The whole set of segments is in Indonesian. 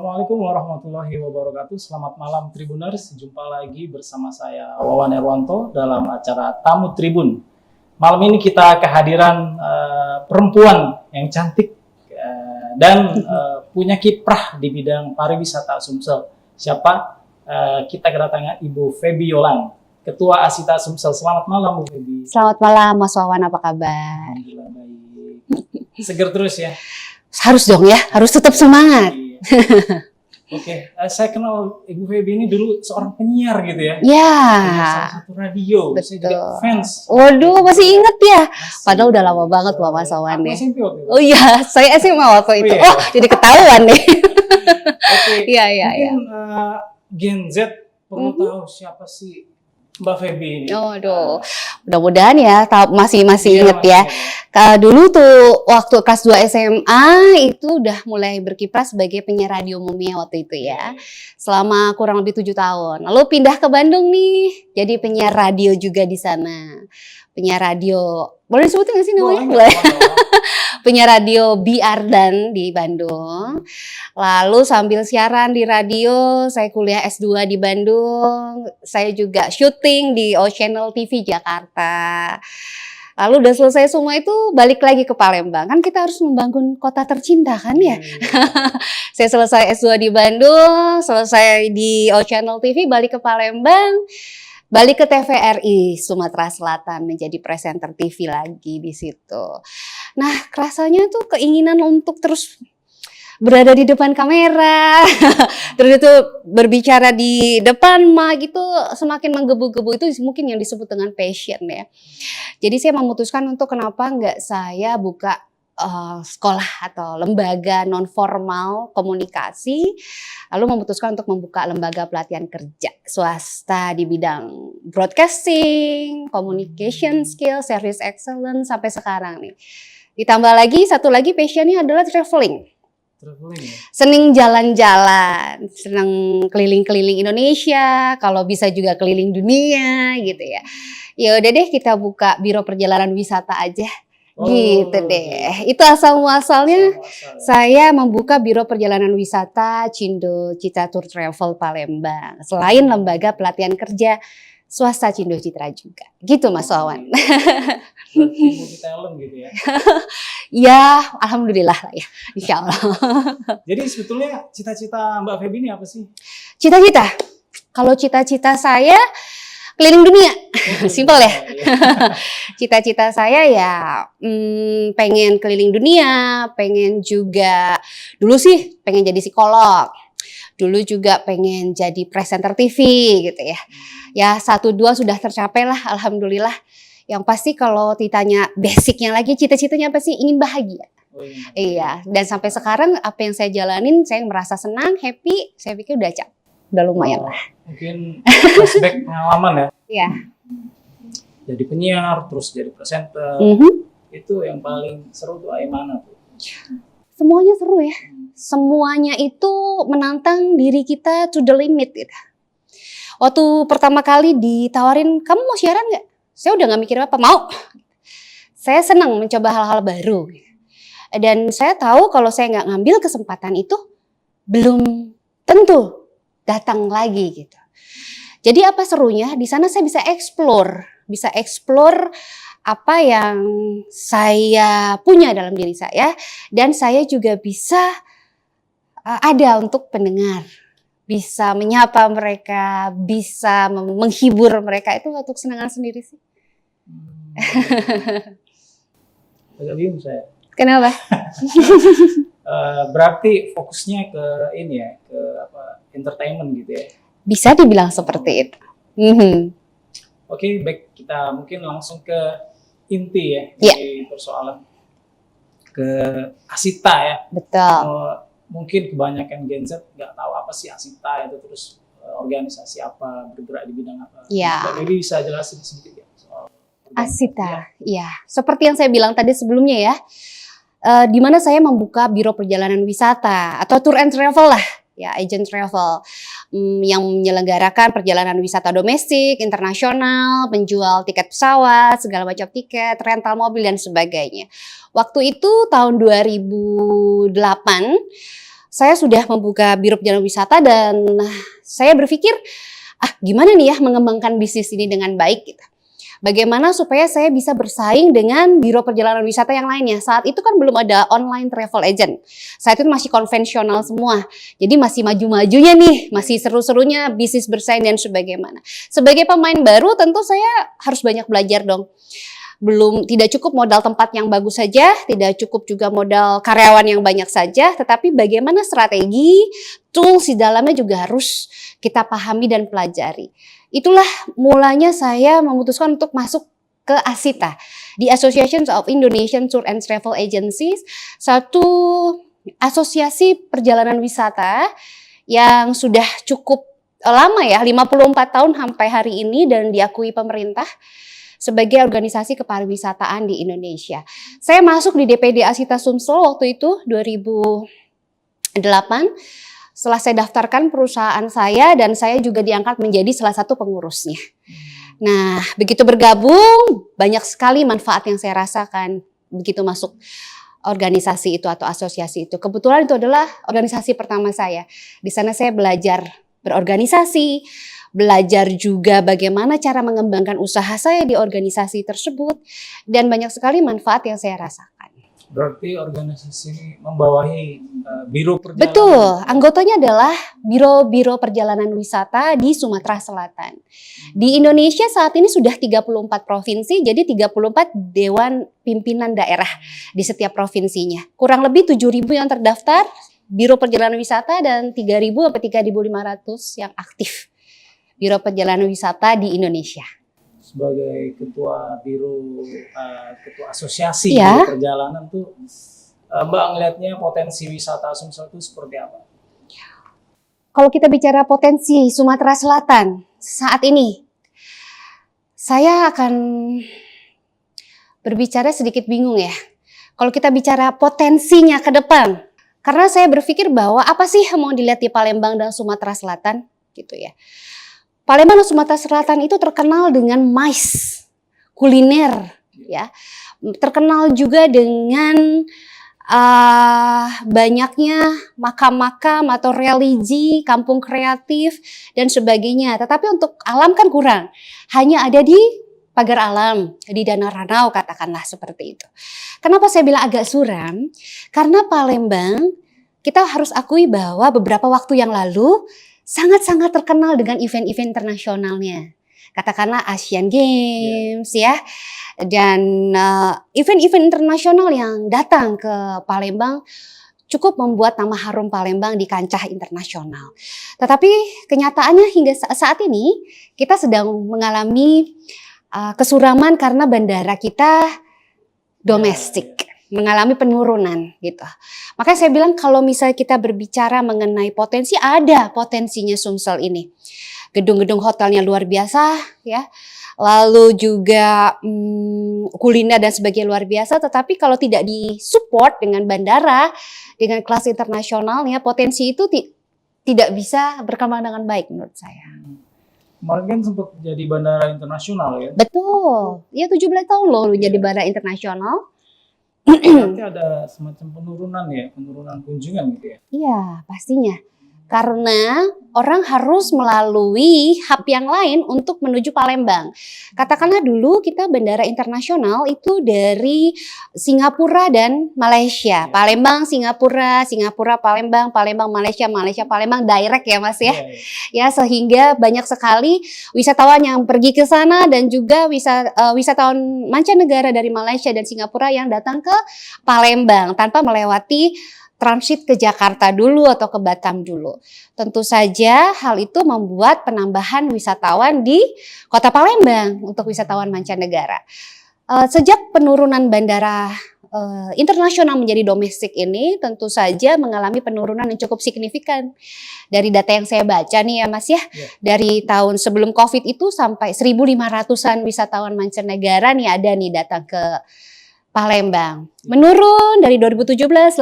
Assalamualaikum warahmatullahi wabarakatuh. Selamat malam Tribuners. Jumpa lagi bersama saya Wawan Erwanto dalam acara Tamu Tribun. Malam ini kita kehadiran perempuan yang cantik dan punya kiprah di bidang pariwisata Sumsel. Siapa? Kita kedatangan Ibu Feby Yolan, Ketua Asita Sumsel. Selamat malam Bu Feby. Selamat malam Mas Wawan, apa kabar? Alhamdulillah baik. Seger terus ya? Harus dong ya, harus tetap semangat. Oke, saya kenal Ibu Feby ini dulu seorang penyiar gitu ya. Ya. Salah satu radio, saya juga fans. Waduh, masih inget ya? Padahal udah lama banget loh Mas Wawan ya. SMP waktu itu. Oh iya, saya SMA waktu itu. iya. Oh, jadi ketahuan nih. Oke, Iya. mungkin Gen Z perlu tahu siapa sih Mbak Feby ini. Oh, aduh. Mudah-mudahan ya masih Iya, inget ya. masih. Dulu tuh waktu kelas 2 SMA itu udah mulai berkiprah sebagai penyiar radio umumnya waktu itu ya. Selama kurang lebih 7 tahun. Lalu pindah ke Bandung nih. Jadi penyiar radio juga di sana. Penyiar radio, boleh disebutin nggak sih namanya? Boleh. Penyiar radio BR dan di Bandung. Lalu sambil siaran di radio, saya kuliah S2 di Bandung. Saya juga syuting di O Channel TV Jakarta. Lalu udah selesai semua itu balik lagi ke Palembang. Kan kita harus membangun kota tercinta kan ya. Saya selesai S2 di Bandung, selesai di O Channel TV, balik ke Palembang. Balik ke TVRI Sumatera Selatan menjadi presenter TV lagi di situ. Nah, rasanya tuh keinginan untuk terus berada di depan kamera, terus itu berbicara di depan gitu semakin menggebu-gebu, itu mungkin yang disebut dengan passion ya. Jadi saya memutuskan untuk kenapa nggak saya buka sekolah atau lembaga non formal komunikasi, lalu memutuskan untuk membuka lembaga pelatihan kerja swasta di bidang broadcasting, communication skill, service excellence sampai sekarang nih. Ditambah lagi satu lagi passionnya adalah traveling. Seneng jalan-jalan, senang keliling-keliling Indonesia, kalau bisa juga keliling dunia gitu ya. Ya udah deh kita buka biro perjalanan wisata aja. Gitu deh. Itu asal muasalnya saya membuka biro perjalanan wisata Cindo Citra Tour Travel Palembang. Selain lembaga pelatihan kerja swasta Cindo Citra juga. Gitu Mas Wawan. Berarti multi talent gitu ya. Ya, alhamdulillah lah ya. Insya Allah. Jadi sebetulnya cita-cita Mbak Feby ini apa sih? Cita-cita? Kalau cita-cita saya keliling dunia, simpel ya. Cita-cita saya ya pengen keliling dunia, pengen juga dulu sih pengen jadi psikolog, dulu juga pengen jadi presenter TV gitu ya. Ya 1-2 sudah tercapai lah, alhamdulillah. Yang pasti kalau ditanya basicnya lagi, cita-citanya apa sih? Ingin bahagia. Iya, dan sampai sekarang apa yang saya jalanin, saya merasa senang, happy. Saya pikir udah lumayan lah. Mungkin flashback pengalaman ya. Iya. Jadi penyiar, terus jadi presenter. Itu yang paling seru tuh mana tuh? Semuanya seru ya. Semuanya itu menantang diri kita to the limit gitu. Waktu pertama kali ditawarin, kamu mau siaran nggak? Saya udah nggak mikir apa, mau. Saya senang mencoba hal-hal baru. Dan saya tahu kalau saya nggak ngambil kesempatan itu, belum tentu datang lagi gitu. Jadi apa serunya? Di sana saya bisa explore apa yang saya punya dalam diri saya, dan saya juga bisa ada untuk pendengar, bisa menyapa mereka, bisa menghibur mereka. Itu untuk kesenangan sendiri sih. Agak bingung saya. Kenapa? Berarti fokusnya ke ini ya, ke entertainment gitu ya. Bisa dibilang seperti itu. Oke, baik, kita mungkin langsung ke inti ya dari persoalan ke Asita ya. Betul. Mungkin kebanyakan Gen Z nggak tahu apa sih Asita itu, terus organisasi apa, bergerak di bidang apa. Iya. Jadi bisa jelasin sedikit ya soal Asita. Iya. Seperti yang saya bilang tadi sebelumnya ya. Di mana saya membuka biro perjalanan wisata atau tour and travel lah, ya agent travel yang menyelenggarakan perjalanan wisata domestik, internasional, penjual tiket pesawat, segala macam tiket, rental mobil dan sebagainya. Waktu itu tahun 2008 saya sudah membuka biro perjalanan wisata dan saya berpikir, gimana nih ya mengembangkan bisnis ini dengan baik gitu. Bagaimana supaya saya bisa bersaing dengan biro perjalanan wisata yang lainnya. Saat itu kan belum ada online travel agent. Saat itu masih konvensional semua. Jadi masih maju-majunya nih, masih seru-serunya bisnis bersaing dan sebagaimana. Sebagai pemain baru tentu saya harus banyak belajar dong. Tidak cukup modal tempat yang bagus saja, tidak cukup juga modal karyawan yang banyak saja, tetapi bagaimana strategi, tools di dalamnya juga harus kita pahami dan pelajari. Itulah mulanya saya memutuskan untuk masuk ke ASITA, di Association of Indonesian Tour and Travel Agencies, satu asosiasi perjalanan wisata yang sudah cukup lama ya, 54 tahun sampai hari ini dan diakui pemerintah sebagai organisasi kepariwisataan di Indonesia. Saya masuk di DPD ASITA Sumsel waktu itu 2008. Setelah saya daftarkan perusahaan saya dan saya juga diangkat menjadi salah satu pengurusnya. Nah, begitu bergabung, banyak sekali manfaat yang saya rasakan begitu masuk organisasi itu atau asosiasi itu. Kebetulan itu adalah organisasi pertama saya. Di sana saya belajar berorganisasi, belajar juga bagaimana cara mengembangkan usaha saya di organisasi tersebut, dan banyak sekali manfaat yang saya rasakan. Berarti organisasi ini membawahi biro perjalanan. Betul, anggotanya adalah biro-biro perjalanan wisata di Sumatera Selatan. Di Indonesia saat ini sudah 34 provinsi, jadi 34 dewan pimpinan daerah di setiap provinsinya. Kurang lebih 7.000 yang terdaftar biro perjalanan wisata dan 3.000 sampai 3.500 yang aktif biro perjalanan wisata di Indonesia. Sebagai ketua ketua asosiasi Ya. biro perjalanan tuh, Mbak ngelihatnya potensi wisata Sumsel itu seperti apa? Kalau kita bicara potensi Sumatera Selatan saat ini, saya akan berbicara sedikit bingung ya. Kalau kita bicara potensinya ke depan, karena saya berpikir bahwa apa sih yang mau dilihat di Palembang dan Sumatera Selatan, gitu ya. Palembang dan Sumatera Selatan itu terkenal dengan mais, kuliner, ya. Terkenal juga dengan banyaknya makam-makam atau religi, kampung kreatif dan sebagainya. Tetapi untuk alam kan kurang. Hanya ada di pagar alam, di Danau Ranau katakanlah seperti itu. Kenapa saya bilang agak suram? Karena Palembang kita harus akui bahwa beberapa waktu yang lalu sangat-sangat terkenal dengan event-event internasionalnya. Katakanlah Asian Games ya. Dan event-event internasional yang datang ke Palembang cukup membuat nama harum Palembang di kancah internasional. Tetapi kenyataannya hingga saat ini kita sedang mengalami kesuraman karena bandara kita domestik mengalami penurunan gitu. Makanya saya bilang kalau misalnya kita berbicara mengenai potensi, ada potensinya Sumsel ini. Gedung-gedung hotelnya luar biasa ya. Lalu juga kuliner dan sebagainya luar biasa, tetapi kalau tidak disupport dengan bandara dengan kelas internasionalnya, potensi itu tidak bisa berkembang dengan baik menurut saya. Kemarin kan sempat jadi bandara internasional ya? Betul, ya 17 tahun loh jadi bandara internasional. Berarti ada semacam penurunan kunjungan gitu ya? Iya, pastinya. Karena orang harus melalui hub yang lain untuk menuju Palembang. Katakanlah dulu kita bandara internasional itu dari Singapura dan Malaysia. Palembang, Singapura, Singapura, Palembang, Palembang, Malaysia, Malaysia, Palembang, direct ya Mas ya. Ya, sehingga banyak sekali wisatawan yang pergi ke sana dan juga wisatawan mancanegara dari Malaysia dan Singapura yang datang ke Palembang tanpa melewati transit ke Jakarta dulu atau ke Batam dulu. Tentu saja hal itu membuat penambahan wisatawan di Kota Palembang untuk wisatawan mancanegara. Sejak penurunan bandara internasional menjadi domestik ini tentu saja mengalami penurunan yang cukup signifikan. Dari data yang saya baca nih ya Mas ya, dari tahun sebelum Covid itu sampai 1.500-an wisatawan mancanegara nih ada nih datang ke Palembang. Menurun dari 2017, 18,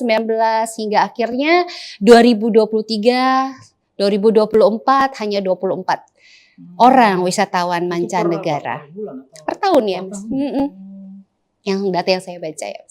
19 hingga akhirnya 2023, 2024 hanya 24 orang wisatawan mancanegara. Per bulan atau per tahun ya. per Mas. tahun? yang data yang saya baca ya.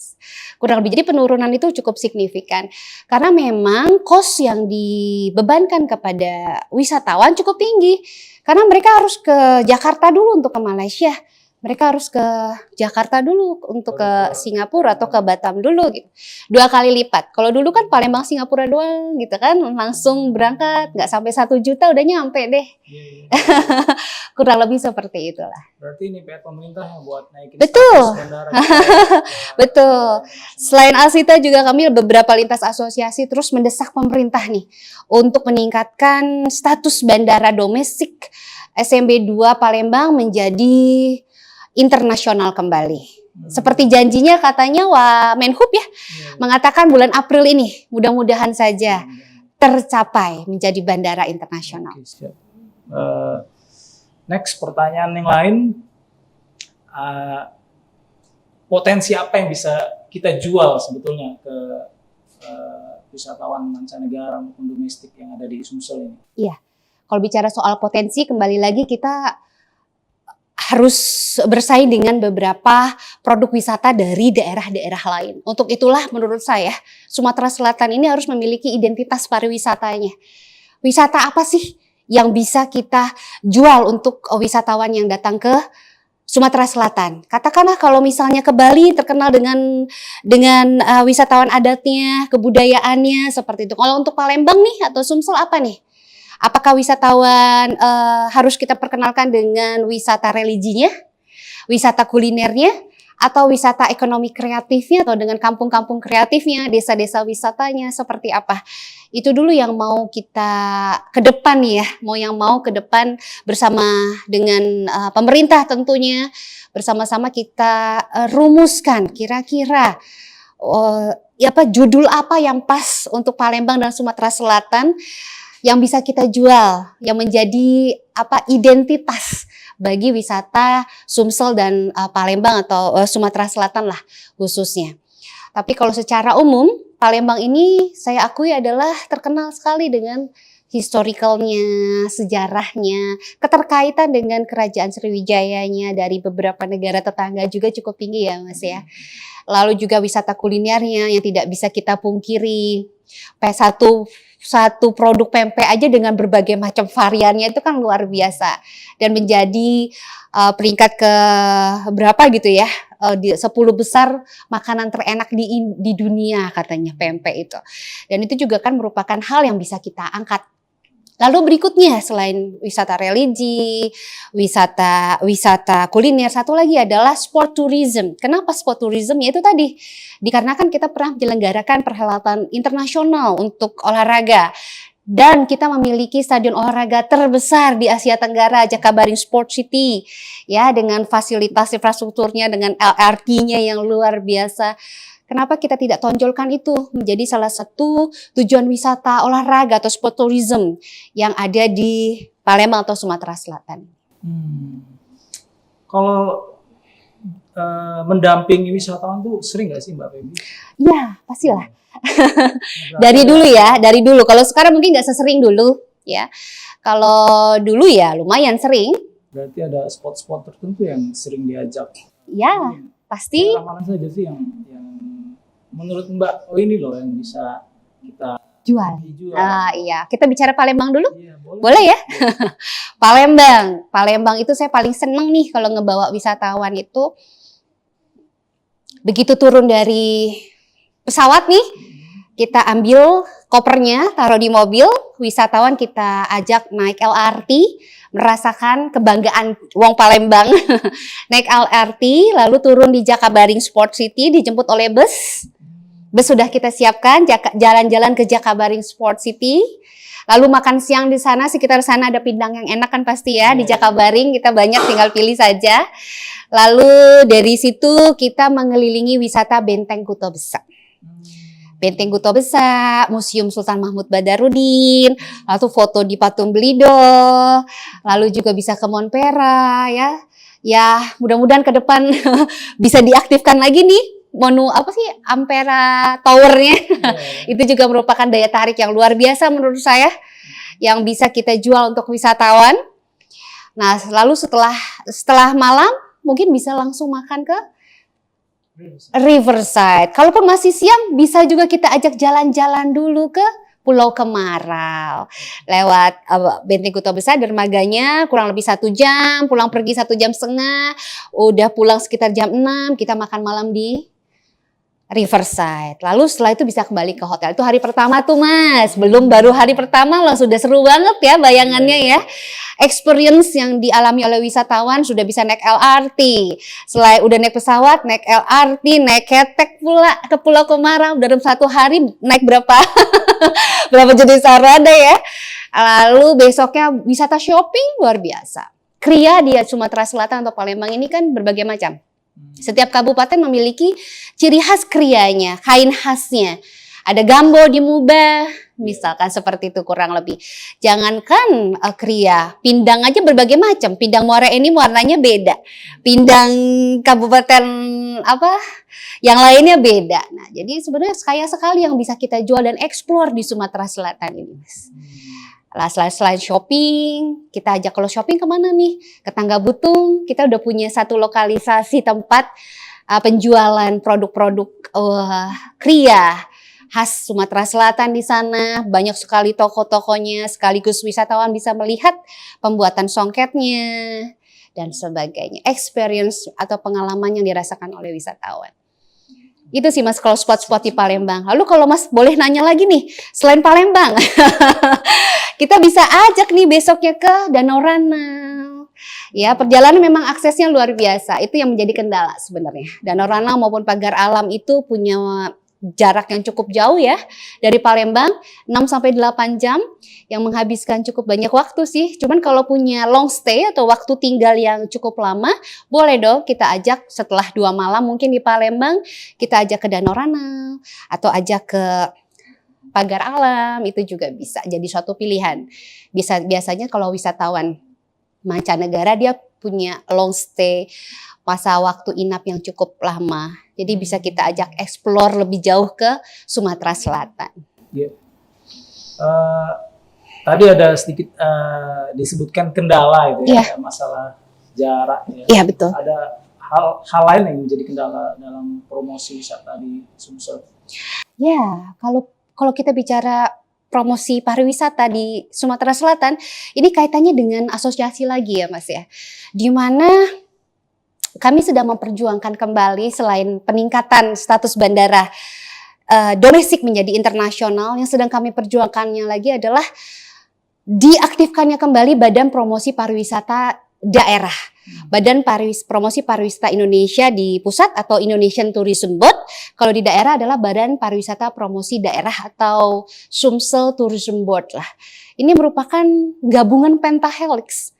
Kurang lebih, jadi penurunan itu cukup signifikan. Karena memang cost yang dibebankan kepada wisatawan cukup tinggi. Karena mereka harus ke Jakarta dulu untuk ke Malaysia. Mereka harus ke Jakarta dulu untuk ke Singapura atau ke Batam dulu gitu. 2 kali lipat. Kalau dulu kan Palembang Singapura doang gitu kan, langsung berangkat, nggak sampai 1 juta udah nyampe deh. Kurang lebih seperti itulah. Berarti ini PR pemerintah yang buat naikin Betul. status bandara. Betul. Selain Asita juga kami beberapa lintas asosiasi terus mendesak pemerintah nih untuk meningkatkan status bandara domestik SMB 2 Palembang menjadi internasional kembali. Seperti janjinya katanya Menhub ya, mengatakan bulan April ini mudah-mudahan saja tercapai menjadi bandara internasional. Oke, siap. Next pertanyaan yang lain, potensi apa yang bisa kita jual sebetulnya ke wisatawan mancanegara maupun domestik yang ada di Sumsel ini? Iya, kalau bicara soal potensi, kembali lagi kita harus bersaing dengan beberapa produk wisata dari daerah-daerah lain. Untuk itulah menurut saya Sumatera Selatan ini harus memiliki identitas pariwisatanya. Wisata apa sih yang bisa kita jual untuk wisatawan yang datang ke Sumatera Selatan? Katakanlah kalau misalnya ke Bali terkenal dengan wisatawan adatnya, kebudayaannya seperti itu. Kalau untuk Palembang nih atau Sumsel apa nih? Apakah wisatawan harus kita perkenalkan dengan wisata religinya, wisata kulinernya, atau wisata ekonomi kreatifnya, atau dengan kampung-kampung kreatifnya, desa-desa wisatanya, seperti apa? Itu dulu yang mau kita ke depan nih ya, mau ke depan bersama dengan pemerintah tentunya, bersama-sama kita rumuskan kira-kira judul apa yang pas untuk Palembang dan Sumatera Selatan, yang bisa kita jual, yang menjadi identitas bagi wisata Sumsel dan Palembang atau Sumatera Selatan lah khususnya. Tapi kalau secara umum, Palembang ini saya akui adalah terkenal sekali dengan historicalnya, sejarahnya, keterkaitan dengan kerajaan Sriwijayanya dari beberapa negara tetangga juga cukup tinggi ya Mas ya. Lalu juga wisata kulinernya yang tidak bisa kita pungkiri. Satu produk pempek aja dengan berbagai macam variannya itu kan luar biasa dan menjadi peringkat ke berapa gitu ya, di 10 besar makanan terenak di dunia katanya pempek itu. Dan itu juga kan merupakan hal yang bisa kita angkat. Lalu berikutnya selain wisata religi, wisata kuliner, satu lagi adalah sport tourism. Kenapa sport tourism? Yaitu tadi dikarenakan kita pernah menyelenggarakan perhelatan internasional untuk olahraga dan kita memiliki stadion olahraga terbesar di Asia Tenggara, Jakabaring Sport City, ya, dengan fasilitas infrastrukturnya, dengan LRT-nya yang luar biasa. Kenapa kita tidak tonjolkan itu menjadi salah satu tujuan wisata olahraga atau sport tourism yang ada di Palembang atau Sumatera Selatan? Kalau mendampingi wisatawan tuh sering nggak sih Mbak Feby? Ya, pastilah. Dari dulu. Kalau sekarang mungkin nggak sesering dulu, ya. Kalau dulu ya lumayan sering. Berarti ada spot-spot tertentu yang sering diajak. Ya, pasti. Mana saja sih yang menurut Mbak, ini loh yang bisa kita jual. Iya, kita bicara Palembang dulu. Iya, boleh ya? Palembang itu saya paling seneng nih kalau ngebawa wisatawan itu. Begitu turun dari pesawat nih, kita ambil kopernya, taruh di mobil, wisatawan kita ajak naik LRT, merasakan kebanggaan wong Palembang. Naik LRT, lalu turun di Jakabaring Sport City, dijemput oleh bus. Bus sudah kita siapkan, jalan-jalan ke Jakabaring Sport City. Lalu makan siang di sana, sekitar sana ada pindang yang enak kan pasti ya, di Jakabaring kita banyak, tinggal pilih saja. Lalu dari situ kita mengelilingi wisata Benteng Kuto Besak. Benteng Kuto Besak, Museum Sultan Mahmud Badarudin, lalu foto di Patung Belido, lalu juga bisa ke Monpera ya. Ya, mudah-mudahan ke depan bisa diaktifkan lagi nih. Ampera Tower-nya. Itu juga merupakan daya tarik yang luar biasa menurut saya yang bisa kita jual untuk wisatawan. Nah, lalu setelah malam mungkin bisa langsung makan ke Riverside. Kalaupun masih siang, bisa juga kita ajak jalan-jalan dulu ke Pulau Kemarau. Lewat Benteng Kota Besar, dermaganya kurang lebih 1 jam, pulang pergi 1,5 jam. Udah pulang sekitar jam 6, kita makan malam di Riverside. Lalu setelah itu bisa kembali ke hotel. Itu hari pertama tuh Mas. Baru hari pertama loh, sudah seru banget ya bayangannya ya. Experience yang dialami oleh wisatawan sudah bisa naik LRT. Selain udah naik pesawat, naik LRT, naik ketek pula ke Pulau Kemarau. Dalam 1 hari naik berapa berapa jenis armada ya. Lalu besoknya wisata shopping luar biasa. Kria di Sumatera Selatan atau Palembang ini kan berbagai macam. Setiap kabupaten memiliki ciri khas krianya, kain khasnya. Ada gambo di Muba, misalkan seperti itu kurang lebih. Jangankan kria, pindang aja berbagai macam. Pindang Muara ini warnanya beda. Pindang kabupaten yang lainnya beda. Nah, jadi sebenarnya kaya sekali yang bisa kita jual dan eksplor di Sumatera Selatan ini, Mas. Selain shopping, kita ajak kalau shopping kemana nih? Ke Tangga Butung, kita udah punya satu lokalisasi tempat penjualan produk-produk kria khas Sumatera Selatan di sana. Banyak sekali toko-tokonya, sekaligus wisatawan bisa melihat pembuatan songketnya dan sebagainya. Experience atau pengalaman yang dirasakan oleh wisatawan. Itu sih Mas kalau spot-spot di Palembang. Lalu kalau Mas boleh nanya lagi nih, selain Palembang, kita bisa ajak nih besoknya ke Danau Ranau. Ya, perjalanan memang aksesnya luar biasa. Itu yang menjadi kendala sebenarnya. Danau Ranau maupun Pagar Alam itu punya jarak yang cukup jauh ya. Dari Palembang 6-8 jam yang menghabiskan cukup banyak waktu sih. Cuman kalau punya long stay atau waktu tinggal yang cukup lama, boleh dong kita ajak setelah 2 malam mungkin di Palembang, kita ajak ke Danau Ranau atau ajak ke Pagar Alam, itu juga bisa jadi suatu pilihan. Biasanya kalau wisatawan mancanegara dia punya long stay, masa waktu inap yang cukup lama. Jadi bisa kita ajak explore lebih jauh ke Sumatera Selatan. Yeah. Tadi ada sedikit disebutkan kendala itu ya, masalah jarak ya. Iya, betul. Ada hal lain yang menjadi kendala dalam promosi wisata di Sumsel. Ya, kalau kita bicara promosi pariwisata di Sumatera Selatan, ini kaitannya dengan asosiasi lagi ya Mas ya. Di mana kami sedang memperjuangkan kembali selain peningkatan status bandara domestik menjadi internasional, yang sedang kami perjuangkannya lagi adalah diaktifkannya kembali Badan Promosi Pariwisata Daerah. Badan Promosi Pariwisata Indonesia di pusat atau Indonesian Tourism Board. Kalau di daerah adalah Badan Pariwisata Promosi Daerah atau Sumsel Tourism Board lah. Ini merupakan gabungan pentahelix.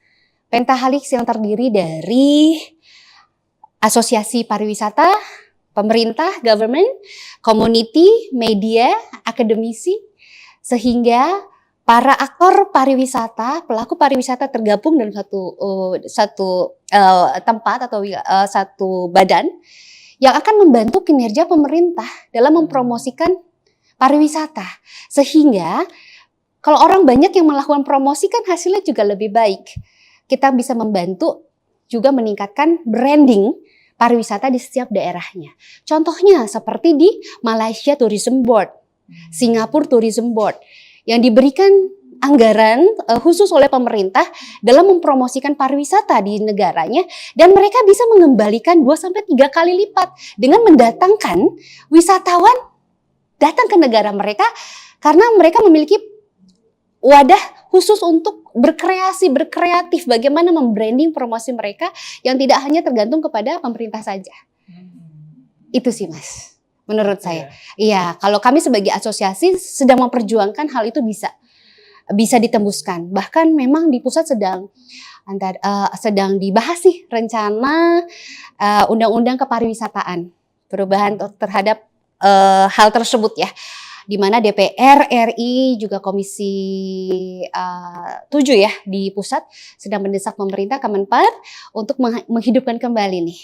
Pentahelix yang terdiri dari asosiasi pariwisata, pemerintah, government, community, media, akademisi, sehingga para aktor pariwisata, pelaku pariwisata tergabung dalam satu tempat atau satu badan yang akan membantu kinerja pemerintah dalam mempromosikan pariwisata. Sehingga kalau orang banyak yang melakukan promosi kan hasilnya juga lebih baik. Kita bisa membantu juga meningkatkan branding pariwisata di setiap daerahnya. Contohnya seperti di Malaysia Tourism Board, Singapura Tourism Board, yang diberikan anggaran khusus oleh pemerintah dalam mempromosikan pariwisata di negaranya, dan mereka bisa mengembalikan 2-3 kali lipat dengan mendatangkan wisatawan datang ke negara mereka karena mereka memiliki wadah khusus untuk berkreatif bagaimana membranding promosi mereka yang tidak hanya tergantung kepada pemerintah saja. Itu sih Mas, menurut saya. Iya, kalau kami sebagai asosiasi sedang memperjuangkan hal itu bisa ditembuskan. Bahkan memang di pusat sedang dibahas sih rencana undang-undang kepariwisataan, perubahan terhadap hal tersebut ya. Di mana DPR RI juga Komisi 7 ya di pusat sedang mendesak pemerintah Kemenpar untuk menghidupkan kembali nih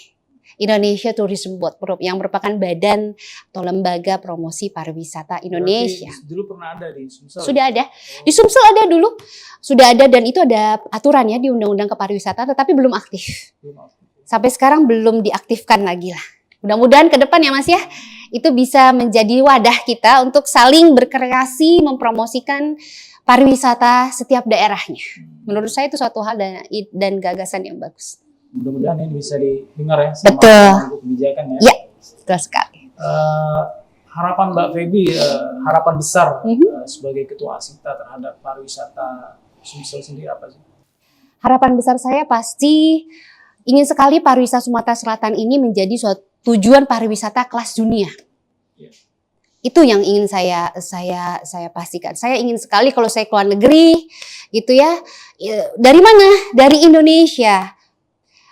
Indonesia Tourism Board yang merupakan badan atau lembaga promosi pariwisata Indonesia. Berarti dulu pernah ada di Sumsel? Sudah ada. Di Sumsel ada dulu. Sudah ada, dan itu ada aturan ya di Undang-Undang Kepariwisataan, tetapi belum aktif. Sampai sekarang belum diaktifkan lagi lah. Mudah-mudahan ke depan ya Mas ya, itu bisa menjadi wadah kita untuk saling berkreasi, mempromosikan pariwisata setiap daerahnya. Menurut saya itu suatu hal dan gagasan yang bagus. Mudah-mudahan ini bisa didengar ya sama Betul. pemangku kebijakan ya. Ya, betul sekali. Harapan Mbak Feby, harapan besar sebagai ketua Asita terhadap pariwisata Sumsel sendiri apa sih? Harapan besar saya pasti ingin sekali pariwisata Sumatera Selatan ini menjadi suatu tujuan pariwisata kelas dunia. Ya. Itu yang ingin saya pastikan. Saya ingin sekali kalau saya keluar negeri, gitu ya. Dari mana? Dari Indonesia.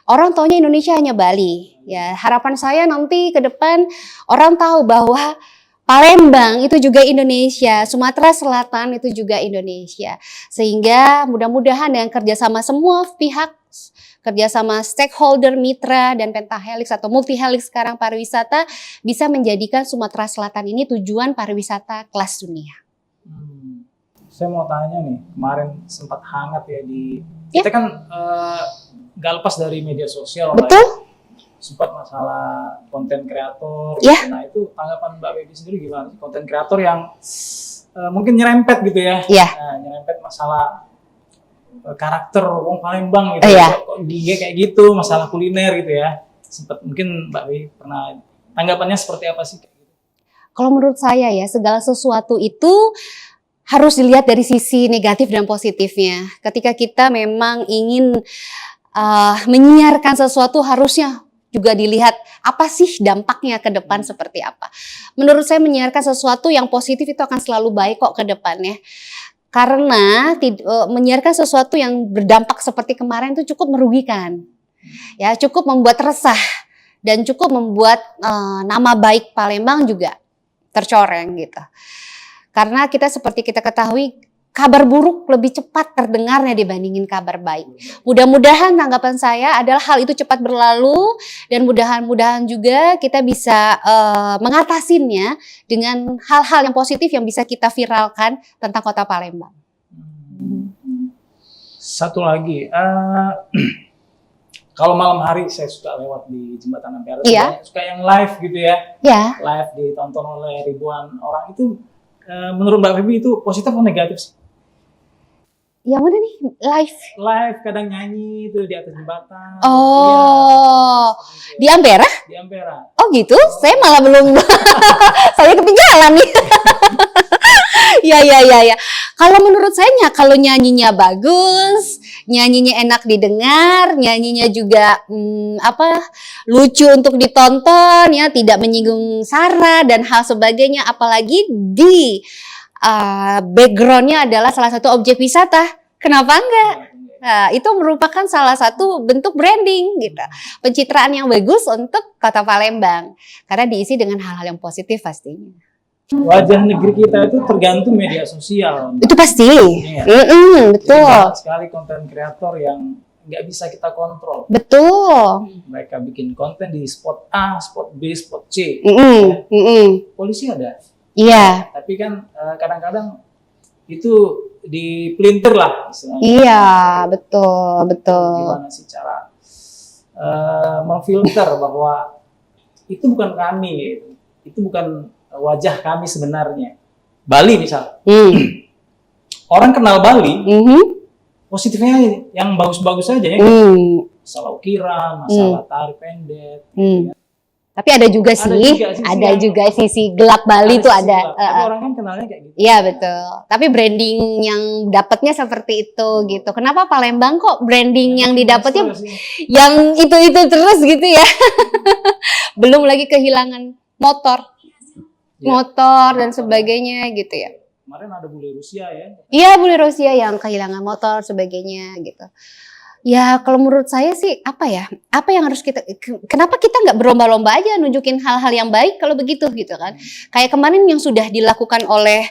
Orang taunya Indonesia hanya Bali. Ya, harapan saya nanti ke depan orang tahu bahwa Palembang itu juga Indonesia, Sumatera Selatan itu juga Indonesia. Sehingga mudah-mudahan dengan kerjasama semua pihak, kerjasama stakeholder, mitra, dan pentahelix atau multihelix sekarang pariwisata bisa menjadikan Sumatera Selatan ini tujuan pariwisata kelas dunia. Saya mau tanya nih, kemarin sempat hangat ya kita kan gak lepas dari media sosial. Betul? Mbak. Sempat masalah konten kreator. Ya. Nah itu tanggapan Mbak Feby sendiri gimana sih? Konten kreator yang mungkin nyerempet gitu ya. Ya. Nyerempet masalah karakter wong Palembang gitu. Iya. Kok dia kayak gitu, masalah kuliner gitu ya. Sempat mungkin Mbak Feby pernah tanggapannya seperti apa sih? Kalau menurut saya ya, segala sesuatu itu harus dilihat dari sisi negatif dan positifnya. Ketika kita memang ingin menyiarkan sesuatu, harusnya juga dilihat apa sih dampaknya ke depan seperti apa. Menurut saya menyiarkan sesuatu yang positif itu akan selalu baik kok ke depannya. Karena menyiarkan sesuatu yang berdampak seperti kemarin itu cukup merugikan. Ya, cukup membuat resah dan cukup membuat nama baik Palembang juga tercoreng gitu. Karena kita seperti kita ketahui kabar buruk lebih cepat terdengarnya dibandingin kabar baik. Mudah-mudahan tanggapan saya adalah hal itu cepat berlalu dan mudah-mudahan juga kita bisa mengatasinya dengan hal-hal yang positif yang bisa kita viralkan tentang Kota Palembang. Satu lagi, kalau malam hari saya suka lewat di Jembatan Ampera, suka yang live gitu ya. Ya. Live ditonton oleh ribuan orang itu, menurut Mbak Feby itu positif atau negatif sih? Yang mana nih? Live? Live kadang nyanyi itu di atas jembatan. Oh, iya. di Ampera? Di Ampera. Oh gitu? Saya malah belum, saya ketinggalan nih. Ya. Kalau menurut saya, kalau nyanyinya bagus, nyanyinya enak didengar, nyanyinya juga lucu untuk ditonton, ya tidak menyinggung sara dan hal sebagainya, apalagi di backgroundnya adalah salah satu objek wisata, kenapa enggak? Nah, itu merupakan salah satu bentuk branding gitu, pencitraan yang bagus untuk Kota Palembang, karena diisi dengan hal-hal yang positif pastinya. Wajah negeri kita itu tergantung media sosial. Itu pasti, iya. Betul. Banyak sekali konten kreator yang nggak bisa kita kontrol. Betul. Mereka bikin konten di spot A, spot B, spot C. Polisi ada. Iya. Tapi kan kadang-kadang itu dipelintir lah istilahnya. Iya, betul. Gimana sih cara memfilter bahwa itu bukan kami, itu bukan wajah kami sebenarnya. Bali misal. Orang kenal Bali, positifnya yang bagus-bagus aja ya. Masalah ukiran, masalah tari pendek. Gitu ya. Tapi ada juga sisi gelap Bali itu ada. Tapi orang kan kenalnya kayak gitu. Iya betul. Tapi branding yang dapatnya seperti itu gitu. Kenapa Palembang kok branding yang didapatnya yang itu terus gitu ya? Belum lagi kehilangan motor dan sebagainya gitu ya. Kemarin ada bule Rusia ya? Iya, bule Rusia yang kehilangan motor sebagainya gitu. Ya kalau menurut saya sih apa yang harus kenapa kita nggak berlomba-lomba aja nunjukin hal-hal yang baik kalau begitu gitu kan. Kayak kemarin yang sudah dilakukan oleh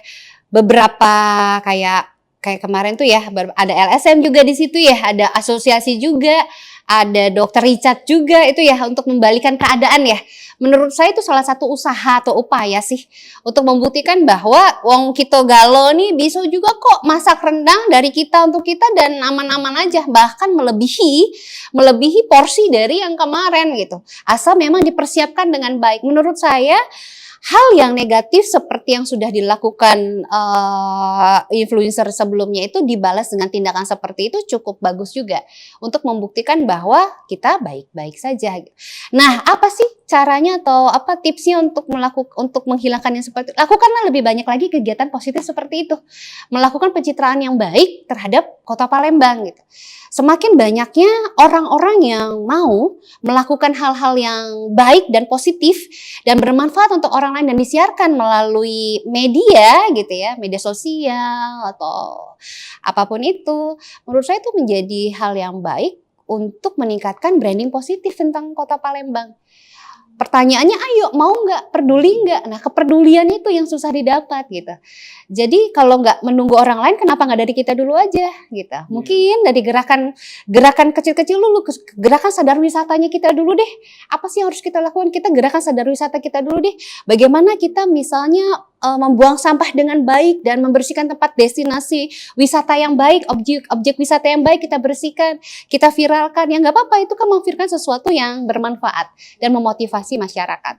beberapa kayak kemarin tuh ya ada LSM juga di situ ya, ada asosiasi juga, ada Dokter Richard juga itu ya untuk membalikan keadaan ya. Menurut saya itu salah satu usaha atau upaya sih untuk membuktikan bahwa wong kita galo nih bisa juga kok masak rendang dari kita untuk kita dan aman-aman aja, bahkan melebihi porsi dari yang kemarin gitu. Asal memang dipersiapkan dengan baik. Menurut saya hal yang negatif seperti yang sudah dilakukan influencer sebelumnya itu dibalas dengan tindakan seperti itu cukup bagus juga untuk membuktikan bahwa kita baik-baik saja. Nah, apa sih caranya atau apa tipsnya untuk menghilangkan yang seperti itu? Lakukanlah lebih banyak lagi kegiatan positif seperti itu. Melakukan pencitraan yang baik terhadap Kota Palembang gitu. Semakin banyaknya orang-orang yang mau melakukan hal-hal yang baik dan positif dan bermanfaat untuk orang lain dan disiarkan melalui media gitu ya, media sosial atau apapun itu, menurut saya itu menjadi hal yang baik untuk meningkatkan branding positif tentang Kota Palembang. Pertanyaannya, ayo mau nggak, peduli nggak? Nah, kepedulian itu yang susah didapat gitu. Jadi kalau nggak menunggu orang lain, kenapa nggak dari kita dulu aja gitu? Mungkin dari gerakan kecil-kecil dulu, gerakan sadar wisatanya kita dulu deh. Apa sih yang harus kita lakukan? Kita gerakan sadar wisata kita dulu deh. Bagaimana kita misalnya membuang sampah dengan baik dan membersihkan tempat destinasi wisata yang baik, objek wisata yang baik kita bersihkan, kita viralkan. Ya nggak apa-apa, itu kan memviralkan sesuatu yang bermanfaat dan memotivasi masyarakat.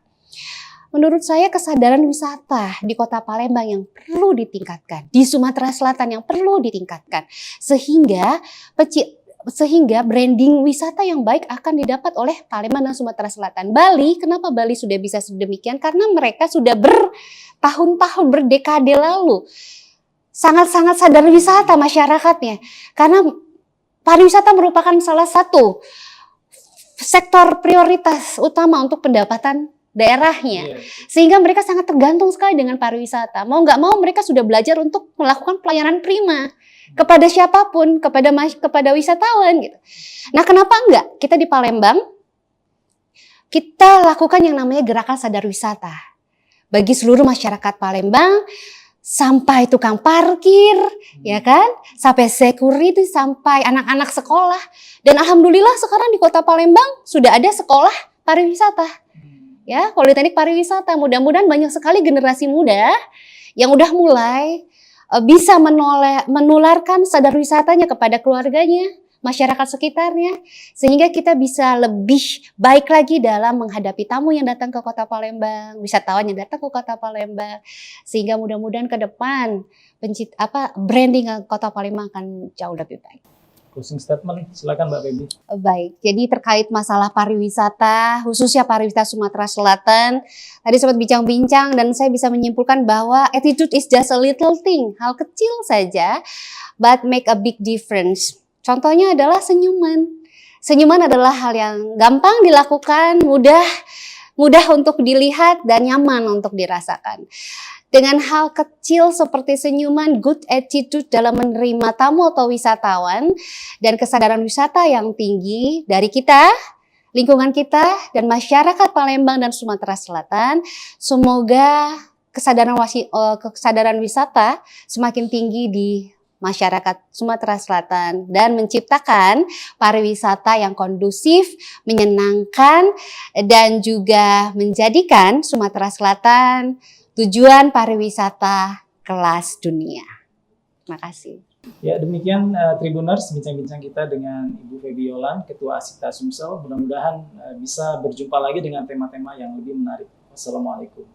Menurut saya kesadaran wisata di Kota Palembang yang perlu ditingkatkan, di Sumatera Selatan yang perlu ditingkatkan, sehingga branding wisata yang baik akan didapat oleh Palembang dan Sumatera Selatan. Bali, kenapa Bali sudah bisa sedemikian? Karena mereka sudah bertahun-tahun, berdekade lalu sangat-sangat sadar wisata masyarakatnya. Karena pariwisata merupakan salah satu sektor prioritas utama untuk pendapatan daerahnya, sehingga mereka sangat tergantung sekali dengan pariwisata. Mau nggak mau mereka sudah belajar untuk melakukan pelayanan prima kepada siapapun, kepada wisatawan gitu. Nah, kenapa enggak kita di Palembang kita lakukan yang namanya gerakan sadar wisata bagi seluruh masyarakat Palembang, sampai tukang parkir, ya kan, sampai security, sampai anak-anak sekolah. Dan alhamdulillah sekarang di Kota Palembang sudah ada sekolah pariwisata. Ya, Politeknik Pariwisata. Mudah-mudahan banyak sekali generasi muda yang udah mulai bisa menularkan sadar wisatanya kepada keluarganya, masyarakat sekitarnya, sehingga kita bisa lebih baik lagi dalam menghadapi tamu yang datang ke Kota Palembang, wisatawan yang datang ke Kota Palembang, sehingga mudah-mudahan ke depan branding Kota Palembang akan jauh lebih baik. Closing statement, silakan Mbak Feby. Baik, jadi terkait masalah pariwisata, khususnya pariwisata Sumatera Selatan, tadi sempat bincang-bincang dan saya bisa menyimpulkan bahwa attitude is just a little thing, hal kecil saja, but make a big difference. Contohnya adalah senyuman. Senyuman adalah hal yang gampang dilakukan, mudah untuk dilihat dan nyaman untuk dirasakan. Dengan hal kecil seperti senyuman, good attitude dalam menerima tamu atau wisatawan, dan kesadaran wisata yang tinggi dari kita, lingkungan kita, dan masyarakat Palembang dan Sumatera Selatan, semoga kesadaran wisata semakin tinggi di masyarakat Sumatera Selatan dan menciptakan pariwisata yang kondusif, menyenangkan, dan juga menjadikan Sumatera Selatan tujuan pariwisata kelas dunia. Terima kasih. Ya, demikian Tribuners bincang-bincang kita dengan Ibu Feby Yolan, Ketua Asita Sumsel. Mudah-mudahan bisa berjumpa lagi dengan tema-tema yang lebih menarik. Wassalamualaikum.